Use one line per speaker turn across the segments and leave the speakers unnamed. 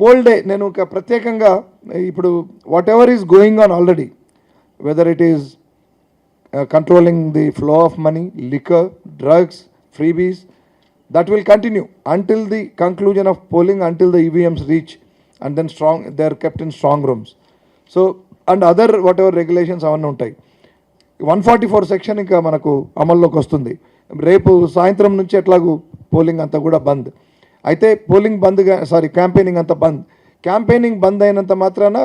Pole day నేను ఒక ప్రత్యేకంగా ఇప్పుడు what ever is going on already, whether it is controlling the flow of money, liquor, drugs, freebies, that will continue until the conclusion of polling, until the EVMs reach, and then they are kept in strong rooms. So and other whatever regulations అవన్నీ ఉంటాయి. 144 section ఇంకా మనకు అమల్లోకి వస్తుంది. రేపు సాయంత్రం నుంచి ఎట్లాగూ పోలింగ్ అంతా కూడా బంద్ అయితే, పోలింగ్ బంద్గా క్యాంపెయినింగ్ అంతా బంద్. క్యాంపెయినింగ్ బంద్ అయినంత మాత్రాన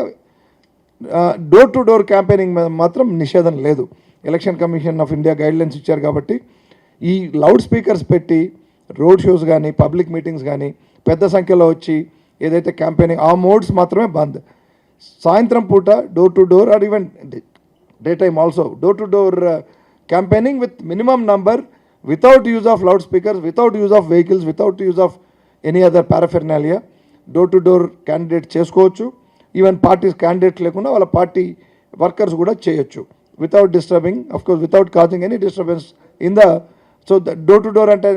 డోర్ టు డోర్ క్యాంపెయినింగ్ మాత్రం నిషేధం లేదు. Election commission of India guidelines ఇచ్చారు కాబట్టి ఈ లౌడ్ స్పీకర్స్ పెట్టి రోడ్ షోస్ కానీ పబ్లిక్ మీటింగ్స్ కానీ పెద్ద సంఖ్యలో వచ్చి ఏదైతే క్యాంపెయినింగ్ ఆ మోడ్స్ మాత్రమే బంద్. సాయంత్రం పూట door to door or even day time also door to door campaigning with minimum number, without use of loudspeakers, without use of vehicles, without use of any other paraphernalia door to door candidate చేసుకోవచ్చు. Even parties candidate లేకుండా వాళ్ళ party workers కూడా చేయొచ్చు without disturbing, of course without causing any disturbance in the. So the door to door అంటే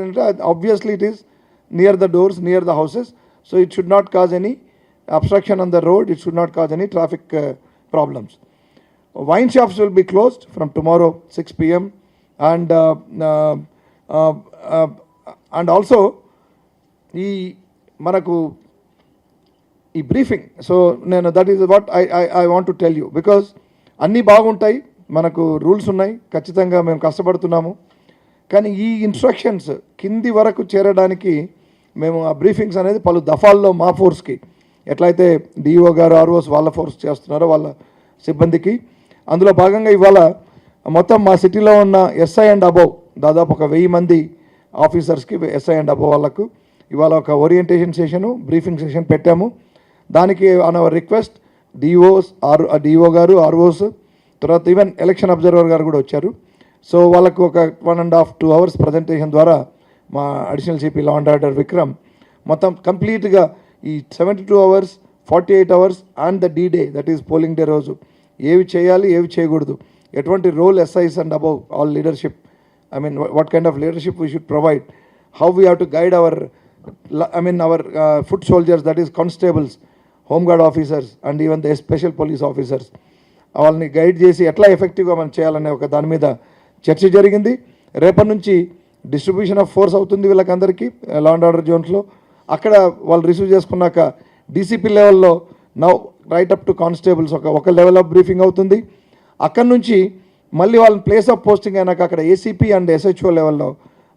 obviously it is near the doors, near the houses. So it should not cause any obstruction on the road, it should not cause any traffic problems. Wine shops will be closed from tomorrow 6 p.m. And also manaku ee briefing, so nenu that is what I want to tell you, because anni baaguntayi, manaku rules unnai, ఖచ్చితంగా మేము కష్టపడుతున్నాము. కానీ ఈ instructions కింది వరకు చేరడానికి మేము ఆ briefings అనేది పలు దఫాల్లో మా ఫోర్స్కి ఎట్లయితే డిఓ గారు ఆర్ఓస్ వాళ్ళ ఫోర్స్ చేస్తున్నారో వాళ్ళ సిబ్బందికి, అందులో భాగంగా ఇవాళ మొత్తం మా సిటీలో ఉన్న ఎస్ఐ అండ్ అబోవ్ దాదాపు ఒక 1000 మంది ఆఫీసర్స్కి, ఎస్ఐ అండ్ అబోవ్ వాళ్ళకు ఇవాళ ఒక ఓరియంటేషన్ సెషను, బ్రీఫింగ్ సెషన్ పెట్టాము. దానికి ఆన్ అవర్ రిక్వెస్ట్ డిఓ గారు, ఆర్ఓస్, తర్వాత ఈవెన్ ఎలక్షన్ అబ్జర్వర్ గారు కూడా వచ్చారు. సో వాళ్ళకు ఒక 1.5-2 hours ప్రజెంటేషన్ ద్వారా మా additional CP law and order Vikram మొత్తం కంప్లీట్గా ఈ 72 hours, 48 hours and the D day, that is polling day రోజు ఏవి చేయాలి, ఏవి చేయకూడదు, ఎటువంటి role SIs and above all leadership, I mean what kind of leadership we should provide, how we have to guide our foot soldiers, that is constables, home guard officers and even the special police officers, వాళ్ళని guide చేసి ఎట్లా ఎఫెక్టివ్గా మనం చేయాలనే ఒక దాని మీద చర్చ జరిగింది. రేపటి నుంచి డిస్ట్రిబ్యూషన్ ఆఫ్ ఫోర్స్ అవుతుంది వీళ్ళకందరికీ లా అండ్ ఆర్డర్ జోన్స్లో. అక్కడ వాళ్ళు రిసీవ్ చేసుకున్నాక డీసీపీ లెవెల్లో now right up to constables ఒక లెవెల్ ఆఫ్ బ్రీఫింగ్ అవుతుంది. అక్కడ నుంచి మళ్ళీ వాళ్ళని ప్లేస్ ఆఫ్ పోస్టింగ్ అయినాక అక్కడ ఏసీపీ అండ్ ఎస్హెచ్ఓ లెవెల్లో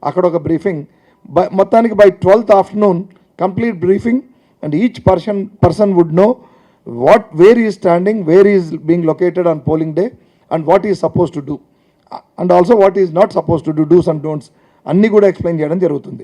అక్కడ ఒక బ్రీఫింగ్. మొత్తానికి by 12th afternoon complete briefing, and each person would know where is standing, where is being located on polling day, and what is suppose to do, and also what is not suppose to do, dos and don'ts అన్నీ కూడా explain చేయడం జరుగుతుంది.